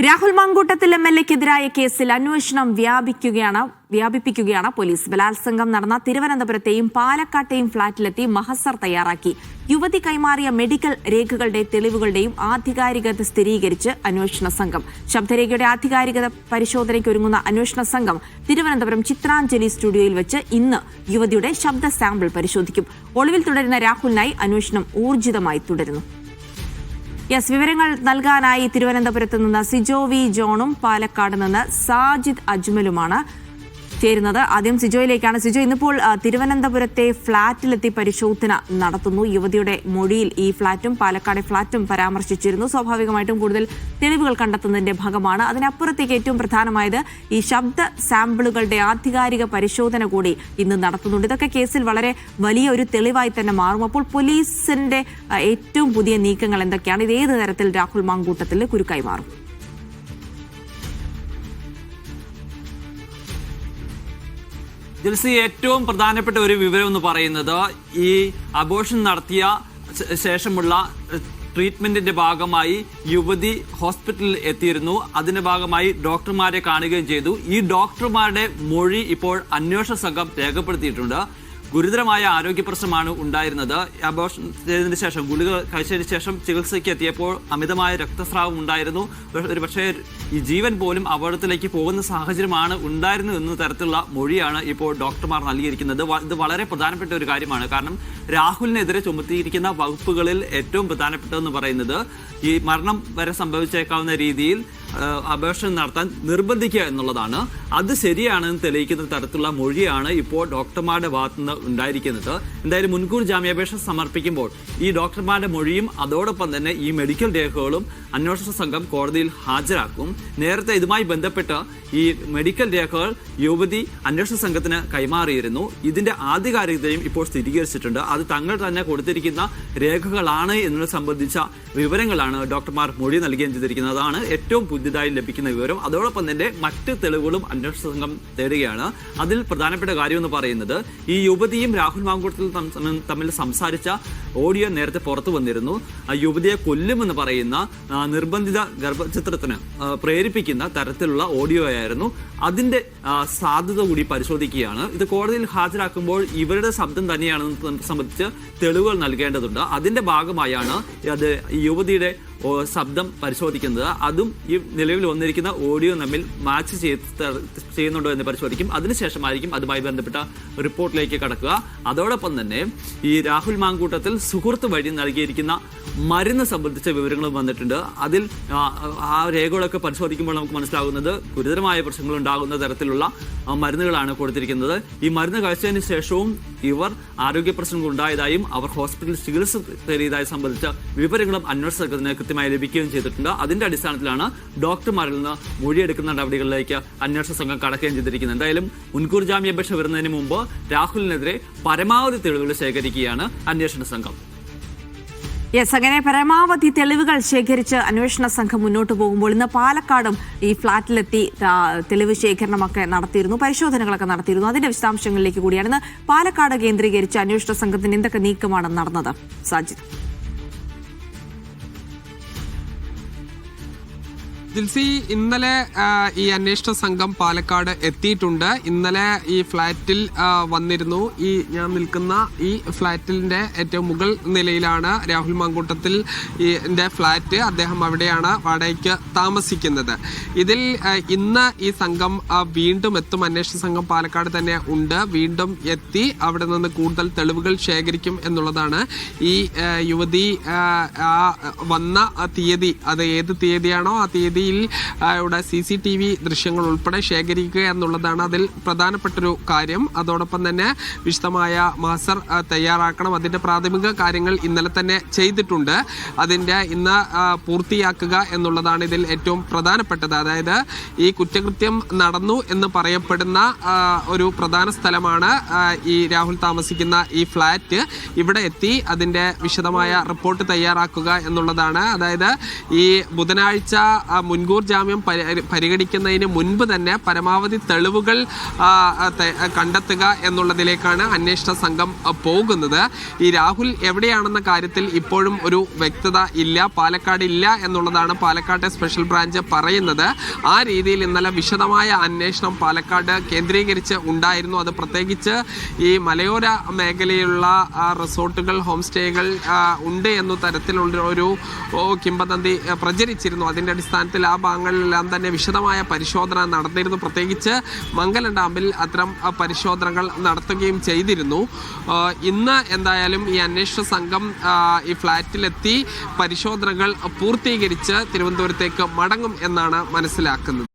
രാഹുൽ മാങ്കൂട്ടത്തിൽ എംഎൽഎക്കെതിരായ കേസിൽ അന്വേഷണം വ്യാപിപ്പിക്കുകയാണ് പോലീസ്. ബലാത്സംഗം നടന്ന തിരുവനന്തപുരത്തെയും പാലക്കാട്ടെയും ഫ്ളാറ്റിലെത്തി മഹസർ തയ്യാറാക്കി. യുവതി കൈമാറിയ മെഡിക്കൽ രേഖകളുടെ തെളിവുകളുടെയും ആധികാരികത സ്ഥിരീകരിച്ച് അന്വേഷണ സംഘം. ശബ്ദരേഖയുടെ ആധികാരികത പരിശോധനയ്ക്കൊരുങ്ങുന്ന അന്വേഷണ സംഘം തിരുവനന്തപുരം ചിത്രാഞ്ജലി സ്റ്റുഡിയോയിൽ വെച്ച് ഇന്ന് യുവതിയുടെ ശബ്ദ സാമ്പിൾ പരിശോധിക്കും. ഒളിവിൽ തുടരുന്ന രാഹുലിനായി അന്വേഷണം ഊർജിതമായി തുടരുന്നു. വിവരങ്ങൾ നൽകാനായി തിരുവനന്തപുരത്ത് നിന്ന് സിജോ വി ജോണും പാലക്കാട് നിന്ന് സാജിദ് അജ്മലുമാണ് ചേരുന്നത്. ആദ്യം സിജോയിലേക്കാണ്. സിജോ, ഇന്നിപ്പോൾ തിരുവനന്തപുരത്തെ ഫ്ളാറ്റിലെത്തി പരിശോധന നടത്തുന്നു. യുവതിയുടെ മൊഴിയിൽ ഈ ഫ്ളാറ്റും പാലക്കാട് ഫ്ളാറ്റും പരാമർശിച്ചിരുന്നു. സ്വാഭാവികമായിട്ടും കൂടുതൽ തെളിവുകൾ കണ്ടെത്തുന്നതിന്റെ ഭാഗമാണ്. അതിനപ്പുറത്തേക്ക് ഏറ്റവും പ്രധാനമായത് ഈ ശബ്ദ സാമ്പിളുകളുടെ ആധികാരിക പരിശോധന കൂടി ഇന്ന് നടത്തുന്നുണ്ട്. ഇതൊക്കെ കേസിൽ വളരെ വലിയ ഒരു തെളിവായി തന്നെ മാറും. അപ്പോൾ പോലീസിന്റെ ഏറ്റവും പുതിയ നീക്കങ്ങൾ എന്തൊക്കെയാണ്? ഇത് ഏത് തരത്തിൽ രാഹുൽ മാങ്കൂട്ടത്തിൽ കുരുക്കായി മാറും? ജിൽസി, ഏറ്റവും പ്രധാനപ്പെട്ട ഒരു വിവരം എന്ന് പറയുന്നത് ഈ അബോർഷൻ നടത്തിയ ശേഷമുള്ള ട്രീറ്റ്മെന്റിന്റെ ഭാഗമായി യുവതി ഹോസ്പിറ്റലിൽ എത്തിയിരുന്നു. അതിന്റെ ഭാഗമായി ഡോക്ടർമാരെ കാണുകയും ചെയ്തു. ഈ ഡോക്ടർമാരുടെ മൊഴി ഇപ്പോൾ അന്വേഷണ സംഘം രേഖപ്പെടുത്തിയിട്ടുണ്ട്. ഗുരുതരമായ ആരോഗ്യ പ്രശ്നമാണ് ഉണ്ടായിരുന്നത്. അബോർഷൻ ചെയ്തതിന് ശേഷം, ഗുളിക കഴിച്ചതിന് ശേഷം ചികിത്സയ്ക്ക് എത്തിയപ്പോൾ അമിതമായ രക്തസ്രാവം ഉണ്ടായിരുന്നു. ഒരു പക്ഷേ ഈ ജീവൻ പോലും അപകടത്തിലേക്ക് പോകുന്ന സാഹചര്യമാണ് ഉണ്ടായിരുന്നു എന്ന തരത്തിലുള്ള മൊഴിയാണ് ഇപ്പോൾ ഡോക്ടർമാർ നൽകിയിരിക്കുന്നത്. ഇത് വളരെ പ്രധാനപ്പെട്ട ഒരു കാര്യമാണ്. കാരണം രാഹുലിനെതിരെ ചുമത്തിയിരിക്കുന്ന വകുപ്പുകളിൽ ഏറ്റവും പ്രധാനപ്പെട്ടതെന്ന് പറയുന്നത് ഈ മരണം വരെ സംഭവിച്ചേക്കാവുന്ന രീതിയിൽ അബോർഷൻ നടത്താൻ നിർബന്ധിക്കുക എന്നുള്ളതാണ്. അത് ശരിയാണെന്ന് തെളിയിക്കുന്ന തരത്തിലുള്ള മൊഴിയാണ് ഇപ്പോൾ ഡോക്ടർമാരുടെ ഭാഗത്തുനിന്ന് ഉണ്ടായിരിക്കുന്നത്. എന്തായാലും മുൻകൂർ ജാമ്യാപേക്ഷ സമർപ്പിക്കുമ്പോൾ ഈ ഡോക്ടർമാരുടെ മൊഴിയും അതോടൊപ്പം തന്നെ ഈ മെഡിക്കൽ രേഖകളും അന്വേഷണ സംഘം കോടതിയിൽ ഹാജരാക്കും. നേരത്തെ ഇതുമായി ബന്ധപ്പെട്ട് ഈ മെഡിക്കൽ രേഖകൾ യുവതി അന്വേഷണ സംഘത്തിന് കൈമാറിയിരുന്നു. ഇതിന്റെ ആധികാരികതയും ഇപ്പോൾ സ്ഥിരീകരിച്ചിട്ടുണ്ട്. അത് തങ്ങൾ തന്നെ കൊടുത്തിരിക്കുന്ന രേഖകളാണ് എന്നത് സംബന്ധിച്ച വിവരങ്ങളാണ് ഡോക്ടർമാർ മൊഴി നൽകുകയും ചെയ്തിരിക്കുന്നത്. അതാണ് ഏറ്റവും പുതിയതായി ലഭിക്കുന്ന വിവരം. അതോടൊപ്പം തന്നെ മറ്റ് തെളിവുകളും അന്വേഷണ സംഘം തേടുകയാണ്. അതിൽ പ്രധാനപ്പെട്ട കാര്യം എന്ന് പറയുന്നത് ഈ യുവതിയും രാഹുൽ മാങ്കൂട്ടത്തിലും തമ്മിൽ സംസാരിച്ച ഓഡിയോ നേരത്തെ പുറത്തു വന്നിരുന്നു. യുവതിയെ കൊല്ലുമെന്ന് പറയുന്ന നിർബന്ധിത ഗർഭചിത്രത്തിന് പ്രേരിപ്പിക്കുന്ന തരത്തിലുള്ള ഓഡിയോ ആയിരുന്നു. അതിന്റെ സാധ്യത കൂടി പരിശോധിക്കുകയാണ്. ഇത് കോടതിയിൽ ഹാജരാക്കുമ്പോൾ ഇവരുടെ ശബ്ദം തന്നെയാണെന്ന് സംബന്ധിച്ച് തെളിവുകൾ നൽകേണ്ടതുണ്ട്. അതിന്റെ ഭാഗമായാണ് അത് യുവതിയുടെ ശബ്ദം പരിശോധിക്കുന്നത്. അതും ഈ നിലവിൽ വന്നിരിക്കുന്ന ഓഡിയോ തമ്മിൽ മാച്ച് ചെയ്യുന്നുണ്ടോ എന്ന് പരിശോധിക്കും. അതിനുശേഷമായിരിക്കും അതുമായി ബന്ധപ്പെട്ട റിപ്പോർട്ടിലേക്ക് കടക്കുക. അതോടൊപ്പം തന്നെ ഈ രാഹുൽ മാങ്കൂട്ടത്തിൽ സുഹൃത്ത് വഴി നൽകിയിരിക്കുന്ന മരുന്ന് സംബന്ധിച്ച വിവരങ്ങളും വന്നിട്ടുണ്ട്. അതിൽ ആ രേഖകളൊക്കെ പരിശോധിക്കുമ്പോൾ നമുക്ക് മനസ്സിലാകുന്നത് ഗുരുതരമായ പ്രശ്നങ്ങൾ ഉണ്ടാകുന്ന തരത്തിലുള്ള മരുന്നുകളാണ് കൊടുത്തിരിക്കുന്നത്. ഈ മരുന്ന് കഴിച്ചതിന് ശേഷവും ഇവർ ആരോഗ്യ പ്രശ്നങ്ങൾ ഉണ്ടായതായും അവർ ഹോസ്പിറ്റലിൽ ചികിത്സ തേടിയതായി സംബന്ധിച്ച വിവരങ്ങളും അന്വേഷണ സംഘത്തിന് കൃത്യമായി ലഭിക്കുകയും ചെയ്തിട്ടുണ്ട്. അതിന്റെ അടിസ്ഥാനത്തിലാണ് ഡോക്ടർമാരിൽ നിന്ന് മൊഴിയെടുക്കുന്ന നടപടികളിലേക്ക് അന്വേഷണ സംഘം കടക്കുകയും ചെയ്തിരിക്കുന്നത്. എന്തായാലും മുൻകൂർ ജാമ്യാപേക്ഷ വരുന്നതിന് മുമ്പ് രാഹുലിനെതിരെ പരമാവധി തെളിവുകൾ ശേഖരിക്കുകയാണ് അന്വേഷണ സംഘം. അങ്ങനെ പരമാവധി തെളിവുകൾ ശേഖരിച്ച് അന്വേഷണ സംഘം മുന്നോട്ട് പോകുമ്പോൾ ഇന്ന് പാലക്കാടും ഈ ഫ്ളാറ്റിലെത്തി തെളിവ് ശേഖരണമൊക്കെ നടത്തിയിരുന്നു, പരിശോധനകളൊക്കെ നടത്തിയിരുന്നു. അതിന്റെ വിശദാംശങ്ങളിലേക്ക് കൂടിയാണ് ഇന്ന് പാലക്കാട് കേന്ദ്രീകരിച്ച് അന്വേഷണ സംഘത്തിന് എന്തൊക്കെ നീക്കമാണ് നടന്നത്? സാജിദ്. ജിൽസി, ഇന്നലെ ഈ അന്വേഷണ സംഘം പാലക്കാട് എത്തിയിട്ടുണ്ട്. ഇന്നലെ ഈ ഫ്ളാറ്റിൽ വന്നിരുന്നു. ഈ ഞാൻ നിൽക്കുന്ന ഈ ഫ്ളാറ്റിന്റെ ഏറ്റവും മുകൾ നിലയിലാണ് രാഹുൽ മാങ്കൂട്ടത്തിൽ ഫ്ളാറ്റ്. അദ്ദേഹം അവിടെയാണ് വാടകയ്ക്ക് താമസിക്കുന്നത്. ഇതിൽ ഇന്ന് ഈ സംഘം വീണ്ടും എത്തും. അന്വേഷണ സംഘം പാലക്കാട് തന്നെ ഉണ്ട്. വീണ്ടും എത്തി അവിടെ നിന്ന് കൂടുതൽ തെളിവുകൾ ശേഖരിക്കും എന്നുള്ളതാണ്. ഈ യുവതി വന്ന തീയതി, അത് ഏത് തീയതിയാണോ ആ തീയതി ഇവിടെ CCTV ദൃശ്യങ്ങൾ ഉൾപ്പെടെ ശേഖരിക്കുക എന്നുള്ളതാണ് അതിൽ പ്രധാനപ്പെട്ടൊരു കാര്യം. അതോടൊപ്പം തന്നെ വിശദമായ മഹസർ തയ്യാറാക്കണം. അതിന്റെ പ്രാഥമിക കാര്യങ്ങൾ ഇന്നലെ തന്നെ ചെയ്തിട്ടുണ്ട്. അതിന്റെ ഇന്ന് പൂർത്തിയാക്കുക എന്നുള്ളതാണ് ഇതിൽ ഏറ്റവും പ്രധാനപ്പെട്ടത്. അതായത് ഈ കുറ്റകൃത്യം നടന്നു എന്ന് പറയപ്പെടുന്ന ഒരു പ്രധാന സ്ഥലമാണ് ഈ രാഹുൽ താമസിക്കുന്ന ഈ ഫ്ളാറ്റ്. ഇവിടെ എത്തി അതിന്റെ വിശദമായ റിപ്പോർട്ട് തയ്യാറാക്കുക എന്നുള്ളതാണ്. അതായത് ഈ ബുധനാഴ്ച മുൻകൂർ ജാമ്യം പരിഗണിക്കുന്നതിന് മുൻപ് തന്നെ പരമാവധി തെളിവുകൾ കണ്ടെത്തുക എന്നുള്ളതിലേക്കാണ് അന്വേഷണ സംഘം പോകുന്നത്. ഈ രാഹുൽ എവിടെയാണെന്ന കാര്യത്തിൽ ഇപ്പോഴും ഒരു വ്യക്തത ഇല്ല. പാലക്കാട് ഇല്ല എന്നുള്ളതാണ് പാലക്കാട്ടെ സ്പെഷ്യൽ ബ്രാഞ്ച് പറയുന്നത്. ആ രീതിയിൽ ഇന്നലെ വിശദമായ അന്വേഷണം പാലക്കാട് കേന്ദ്രീകരിച്ച് ഉണ്ടായിരുന്നു. അത് പ്രത്യേകിച്ച് ഈ മലയോര മേഖലയിലുള്ള റിസോർട്ടുകൾ, ഹോം സ്റ്റേകൾ ഉണ്ട് എന്ന തരത്തിലുള്ള ഒരു കിംവദന്തി പ്രചരിച്ചിരുന്നു. അതിൻ്റെ അടിസ്ഥാനത്തിൽ ആ ഭാഗങ്ങളിലെല്ലാം തന്നെ വിശദമായ പരിശോധന നടന്നിരുന്നു. പ്രത്യേകിച്ച് മംഗലം ഡാമിൽ അത്തരം പരിശോധനകൾ നടത്തുകയും ചെയ്തിരുന്നു. ഇന്ന് എന്തായാലും ഈ അന്വേഷണ സംഘം ഈ ഫ്ളാറ്റിലെത്തി പരിശോധനകൾ പൂർത്തീകരിച്ച് തിരുവനന്തപുരത്തേക്ക് മടങ്ങും എന്നാണ് മനസ്സിലാക്കുന്നത്.